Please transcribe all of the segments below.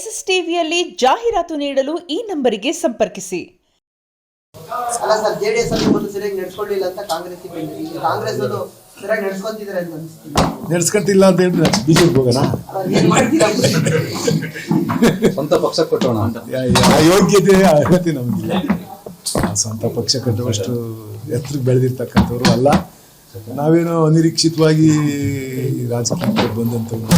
SSTVಯಲ್ಲಿ ಜಾಹೀರಾತು ನೀಡಲು ಈ ನಂಬರಿಗೆ ಸಂಪರ್ಕಿಸಿ. ಅಲ್ಲ ಸರ್, ಜೆಡಿಎಸ್ ಅಲ್ಲಿ ಮೊದಲು ಸರಿಯಾಗಿ ನಡೆಸ್ಕೊಳ್ಳಿಲ್ಲ ಅಂತ ಕಾಂಗ್ರೆಸ್ ಸರಿಯಾಗಿ ನಡೆಸ್ಕೊಂತಿದ್ದಾರೆ ಅಂತ ಅನಿಸ್ತಿಲ್ಲ. ನಡೆಸ್ಕೊಂತಿಲ್ಲ ಅಂತ ಹೇಳಿದ್ರೆ ಬಿಜೆಪಿ ಹೋಗೋಣ, ಸ್ವಂತ ಪಕ್ಷ ಕಟ್ಟೋಣ ಅಂತ ಯೋಗ್ಯತೆ ಅರ್ಹತೆ ನಮಗಿಲ್ಲ. ಸ್ವಂತ ಪಕ್ಷ ಕಟ್ಟುವಷ್ಟು ಎತ್ತರಕ್ಕೆ ಬೆಳೆದಿರ್ತಕ್ಕಂಥವ್ರು ಅಲ್ಲ. ನಾವೇನೋ ಅನಿರೀಕ್ಷಿತವಾಗಿ ರಾಜಕೀಯಕ್ಕೆ ಬಂದಂಥವ್ರು.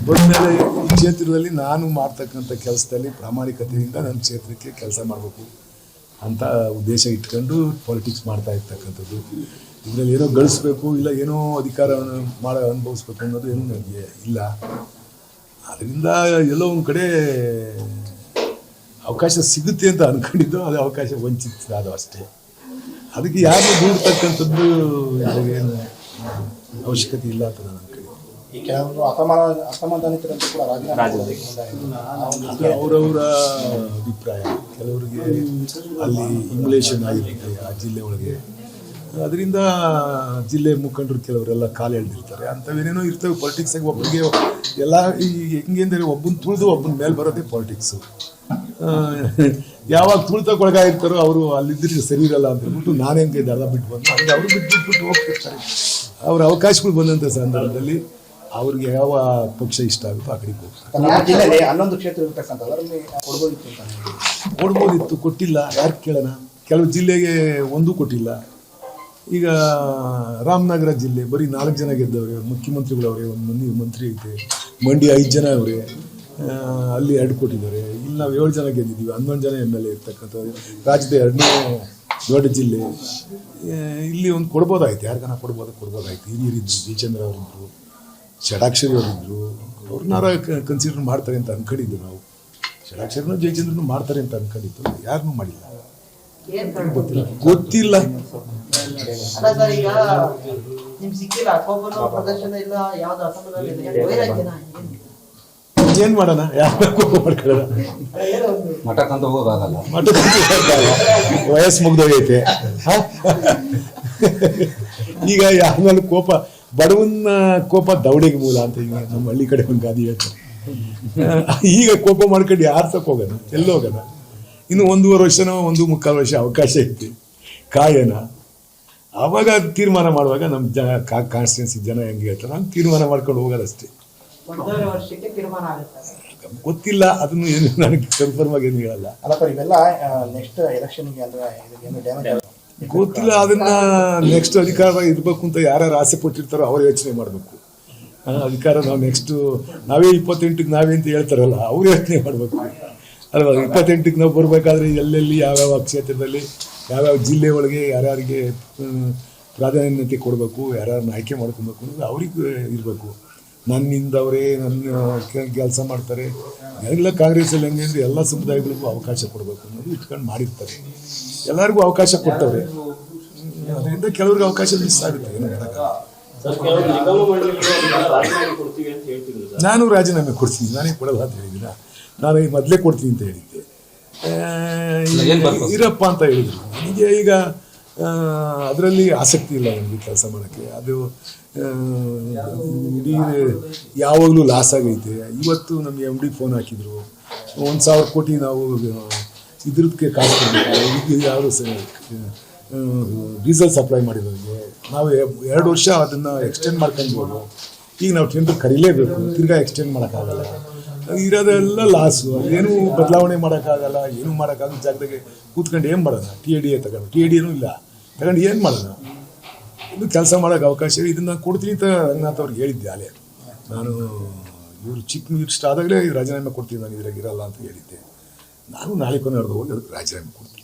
ಬಂದಮೇಲೆ ಈ ಕ್ಷೇತ್ರದಲ್ಲಿ ನಾನು ಮಾಡ್ತಕ್ಕಂಥ ಕೆಲಸದಲ್ಲಿ ಪ್ರಾಮಾಣಿಕತೆಯಿಂದ ನನ್ನ ಕ್ಷೇತ್ರಕ್ಕೆ ಕೆಲಸ ಮಾಡಬೇಕು ಅಂತ ಉದ್ದೇಶ ಇಟ್ಕೊಂಡು ಪಾಲಿಟಿಕ್ಸ್ ಮಾಡ್ತಾ ಇರ್ತಕ್ಕಂಥದ್ದು. ಇದರಲ್ಲಿ ಏನೋ ಗಳಿಸ್ಬೇಕು, ಇಲ್ಲ ಏನೋ ಅಧಿಕಾರವನ್ನು ಅನುಭವಿಸ್ಬೇಕು ಅನ್ನೋದು ಏನೂ ನನಗೆ ಇಲ್ಲ. ಅದರಿಂದ ಎಲ್ಲೋ ಒಂದು ಕಡೆ ಅವಕಾಶ ಸಿಗುತ್ತೆ ಅಂತ ಅಂದ್ಕೊಂಡಿದ್ದು, ಅದು ಅವಕಾಶ ವಂಚಿತ ಅದು ಅಷ್ಟೇ. ಅದಕ್ಕೆ ಯಾರು ದೂಡ್ತಕ್ಕಂಥದ್ದು ಏನು ಅವಶ್ಯಕತೆ ಇಲ್ಲ ಅಂತ ನಾನು ಅನ್ಕೊಂಡಿದ್ದೆ. ಅವರವರ ಅಭಿಪ್ರಾಯ. ಕೆಲವರಿಗೆ ಅಲ್ಲಿ ಇಮ್ಯುಲೇಷನ್ ಆಗಿರುತ್ತೆ ಆ ಜಿಲ್ಲೆ ಒಳಗೆ, ಅದರಿಂದ ಜಿಲ್ಲೆ ಮುಖಂಡರು ಕೆಲವರೆಲ್ಲ ಕಾಲು ಎಳೆದಿರ್ತಾರೆ. ಅಂಥವೇನೇನೋ ಇರ್ತವೆ ಪಾಲಿಟಿಕ್ಸಾಗಿ. ಒಬ್ಬರಿಗೆ ಎಲ್ಲ ಈ ಹೆಂಗೆ ಅಂದರೆ ಒಬ್ಬನ ತುಳಿದು ಒಬ್ಬನ ಮೇಲೆ ಬರೋದೇ ಪಾಲಿಟಿಕ್ಸು. ಯಾವಾಗ ತುಳಿತಕ್ಕೊಳಗಾಗಿರ್ತಾರೋ ಅವರು ಅಲ್ಲಿದ್ದರೆ ಸರಿ ಇರಲ್ಲ ಅಂತ ಹೇಳ್ಬಿಟ್ಟು ನಾನು ಹೆಂಗೆ ದಳ ಬಿಟ್ಟು ಬಂದು ಹಂಗೆ ಅವರು ಬಿಟ್ಬಿಟ್ಟು ಹೋಗ್ತಿರ್ತಾರೆ. ಅವ್ರ ಅವಕಾಶಗಳು ಬಂದಂಥ ಸಂದರ್ಭದಲ್ಲಿ ಅವ್ರಿಗೆ ಯಾವ ಪಕ್ಷ ಇಷ್ಟ ಆಗುತ್ತೋ ಆ ಕಡೆಗೆ ಹೋಗ್ತಾರೆ. ಜಿಲ್ಲೆಯಲ್ಲಿ 11 ಕ್ಷೇತ್ರ ಇರ್ತಕ್ಕಂಥ ಕೊಡ್ಬೋದಿತ್ತು, ಕೊಟ್ಟಿಲ್ಲ. ಯಾರು ಕೇಳೋಣ? ಕೆಲವು ಜಿಲ್ಲೆಗೆ ಒಂದೂ ಕೊಟ್ಟಿಲ್ಲ. ಈಗ ರಾಮನಗರ ಜಿಲ್ಲೆ ಬರೀ 4 ಜನ ಗೆದ್ದವ್ರೆ, ಮುಖ್ಯಮಂತ್ರಿಗಳವ್ರೆ, ಒಂದು ಮಂತ್ರಿ ಐತೆ. ಮಂಡಿ 5 ಜನ ಅವರೇ, ಅಲ್ಲಿ 2 ಕೊಟ್ಟಿದ್ದಾರೆ. ಇಲ್ಲಿ ನಾವು 7 ಜನ ಗೆದ್ದಿದ್ದೀವಿ, 11 ಜನ MLA ಇರ್ತಕ್ಕಂಥದ್ದು. ರಾಜ್ಯದ 2ನೇ ದೊಡ್ಡ ಜಿಲ್ಲೆ. ಇಲ್ಲಿ ಒಂದು ಕೊಡ್ಬೋದಾಯ್ತು, ಯಾರಿಗಾನ ಕೊಡ್ಬೋದಾಯ್ತು. ಹಿರಿಯರಿದ್ರು, ಜಯಚಂದ್ರ ಅವರಿದ್ದರು, ಷಡಾಕ್ಷರಿ ಅವರಿದ್ದರು. ಅವ್ರನ್ನಾರ ಕನ್ಸಿಡರ್ ಮಾಡ್ತಾರೆ ಅಂತ ಅಂದ್ಕೊಂಡಿದ್ದು ನಾವು. ಷಡಾಕ್ಷರಿನೂ ಜಯಚಂದ್ರನು ಮಾಡ್ತಾರೆ ಅಂತ ಅಂದ್ಕೊಂಡಿದ್ದು, ಯಾರನ್ನೂ ಮಾಡಿಲ್ಲ. ಗೊತ್ತಿಲ್ಲ. ಈಗ ನಿಮ್ಗೆ ಸಿಕ್ಕಿಲ್ಲ ಕೋಪನೋ ಪ್ರದರ್ಶನ ಇಲ್ಲ, ಯಾವ್ದು ಅಸಮಾಧಾನ ಏನ್ ಮಾಡೋಣ? ಯಾರು ಕೋಪ ಮಾಡ್ಕೊಳ್ಳೋಣ? ಮಠಕ್ಕಂತ ಹೋಗೋದಾಗಲ್ಲ, ವಯಸ್ಸು ಮುಗ್ದೋಗೈತೆ. ಈಗ ಯಾವಲ್ಲಿ ಕೋಪ, ಬಡವನ ಕೋಪ ದೌಡೆಗೆ ಮೂಲ ಅಂತ ಈಗ ನಮ್ಮ ಹಳ್ಳಿ ಕಡೆ ಒಂದು ಗಾದಿ ಹೇಳ್ತಾರೆ. ಈಗ ಕೋಪ ಮಾಡ್ಕೊಂಡು ಯಾರು ತಕ್ಕ ಹೋಗೋಣ? ಎಲ್ಲೋ ಹೋಗೋಣ? ಇನ್ನು 1.5 ವರ್ಷನೋ 1.25 ವರ್ಷ ಅವಕಾಶ ಐತಿ, ಕಾಯೋಣ. ಆವಾಗ ತೀರ್ಮಾನ ಮಾಡುವಾಗ ನಮ್ಮ ಕಾನ್ಸ್ಟಿಟ್ಯೂನ್ಸಿ ಜನ ಹೆಂಗೆ ಹೇಳ್ತಾರೆ ಹಂಗೆ ತೀರ್ಮಾನ ಮಾಡ್ಕೊಂಡು ಹೋಗೋದಷ್ಟೇ. ಗೊತ್ತಿಲ್ಲ, ಅದನ್ನು ಏನು ನನಗೆ ಕನ್ಫರ್ಮ್ ಆಗಿ ಏನು ಹೇಳಲ್ಲ. ಗೊತ್ತಿಲ್ಲ. ಅದನ್ನ ನೆಕ್ಸ್ಟ್ ಅಧಿಕಾರ ಇರಬೇಕು ಅಂತ ಯಾರ್ಯಾರು ಆಸೆ ಪಟ್ಟಿರ್ತಾರೋ ಅವ್ರು ಯೋಚನೆ ಮಾಡಬೇಕು. ಅಧಿಕಾರ ನಾವು ನೆಕ್ಸ್ಟು ನಾವೇ 28ಕ್ಕೆ ನಾವೇ ಅಂತ ಹೇಳ್ತಾರಲ್ಲ, ಅವ್ರು ಯೋಚನೆ ಮಾಡಬೇಕು ಅಲ್ವಾ? 28ಕ್ಕೆ ನಾವು ಬರಬೇಕಾದ್ರೆ ಎಲ್ಲೆಲ್ಲಿ ಯಾವ್ಯಾವ ಕ್ಷೇತ್ರದಲ್ಲಿ ಯಾವ್ಯಾವ ಜಿಲ್ಲೆ ಒಳಗೆ ಯಾರ್ಯಾರಿಗೆ ಪ್ರಾಧಾನ್ಯತೆ ಕೊಡಬೇಕು, ಯಾರ್ಯಾರನ್ನ ಆಯ್ಕೆ ಮಾಡ್ಕೊಬೇಕು ಅನ್ನೋದು ಅವ್ರಿಗೆ ಇರಬೇಕು. ನನ್ನಿಂದವರೇ ನನ್ನ ಕೆಲಸ ಮಾಡ್ತಾರೆ. ಎಲ್ಲ ಕಾಂಗ್ರೆಸ್ಸಲ್ಲಿ ಹೆಂಗೆ ಅಂದರೆ ಎಲ್ಲ ಸಮುದಾಯಗಳಿಗೂ ಅವಕಾಶ ಕೊಡಬೇಕು ಅನ್ನೋದು ಇಟ್ಕೊಂಡು ಮಾಡಿರ್ತಾರೆ. ಎಲ್ಲರಿಗೂ ಅವಕಾಶ ಕೊಡ್ತವ್ರೆ. ಅದರಿಂದ ಕೆಲವ್ರಿಗೆ ಅವಕಾಶ ಮಿಸ್ ಆಗುತ್ತೆ. ಏನು ಮಾಡೋಕ್ಕಾಗಲ್ಲ. ನಾನು ರಾಜೀನಾಮೆ ಕೊಡ್ತೀನಿ, ನಾನೇ ಕೊಡಲ್ಲ ಅಂತ ಹೇಳಿದ್ದೀನ. ನಾನು ಈ ಮೊದಲೇ ಕೊಡ್ತೀನಿ ಅಂತ ಹೇಳಿದ್ದೆ. ಇರಪ್ಪ ಅಂತ ಹೇಳಿದ್ರು. ನನಗೆ ಈಗ ಅದರಲ್ಲಿ ಆಸಕ್ತಿ ಇಲ್ಲ ನನಗೆ ಕೆಲಸ ಮಾಡೋಕ್ಕೆ. ಅದು ಇಡೀ ಯಾವಾಗಲೂ ಲಾಸ್ ಆಗೈತೆ. ಇವತ್ತು ನಮಗೆ MD ಫೋನ್ ಹಾಕಿದ್ರು, 1,000 ಕೋಟಿ ನಾವು ಇದ್ರದಕ್ಕೆ ಕಾಸು ಕೊಡಬೇಕು, ಯಾರು ಡೀಸೆಲ್ ಸಪ್ಲೈ ಮಾಡಿರೋರಿಗೆ ನಾವು 2 ವರ್ಷ ಅದನ್ನು ಎಕ್ಸ್ಟೆಂಡ್ ಮಾಡ್ಕೊಂಡ್ಬೋದು. ಈಗ ನಾವು ಟೆಂಡರ್ ಕರೀಲೇಬೇಕು, ತಿರ್ಗಾ ಎಕ್ಸ್ಟೆಂಡ್ ಮಾಡೋಕ್ಕಾಗಲ್ಲ. ಇರೋದೆಲ್ಲ ಲಾಸು. ಏನೂ ಬದಲಾವಣೆ ಮಾಡೋಕ್ಕಾಗಲ್ಲ, ಏನೂ ಮಾಡೋಕ್ಕಾಗಲ್ಲ. ಜಾಗದಾಗೆ ಕೂತ್ಕೊಂಡು ಏನು ಮಾಡೋಣ? TADA ತಗೊಂಡು, TADAನೂ ಇಲ್ಲ ತಗೊಂಡು ಏನು ಮಾಡೋಣ? ಇನ್ನು ಕೆಲಸ ಮಾಡೋಕ್ಕೆ ಅವಕಾಶ ಇದನ್ನು ಕೊಡ್ತೀನಿ ಅಂತ ರಂಗನಾಥ್ ಅವ್ರಿಗೆ ಹೇಳಿದ್ದೆ. ಅಲ್ಲೇ ನಾನು ಇವರು ಚಿಕ್ಕ ಮಿನಿಸ್ಟರ್ ಆದಾಗಲೇ ರಾಜೀನಾಮೆ ಕೊಡ್ತೀನಿ, ನಾನು ಇದ್ರಾಗ ಇರಲ್ಲ ಅಂತ ಹೇಳಿದ್ದೆ. ನಾನು ನಾಳೆ ಕೊನೆಯವ್ರದ್ದು ಹೋಗಿ ಅದಕ್ಕೆ ರಾಜೀನಾಮೆ ಕೊಡ್ತೀನಿ.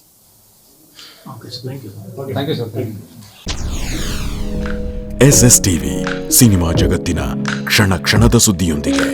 SSTV ಸಿನಿಮಾ ಜಗತ್ತಿನ ಕ್ಷಣ ಕ್ಷಣದ ಸುದ್ದಿಯೊಂದಿಗೆ.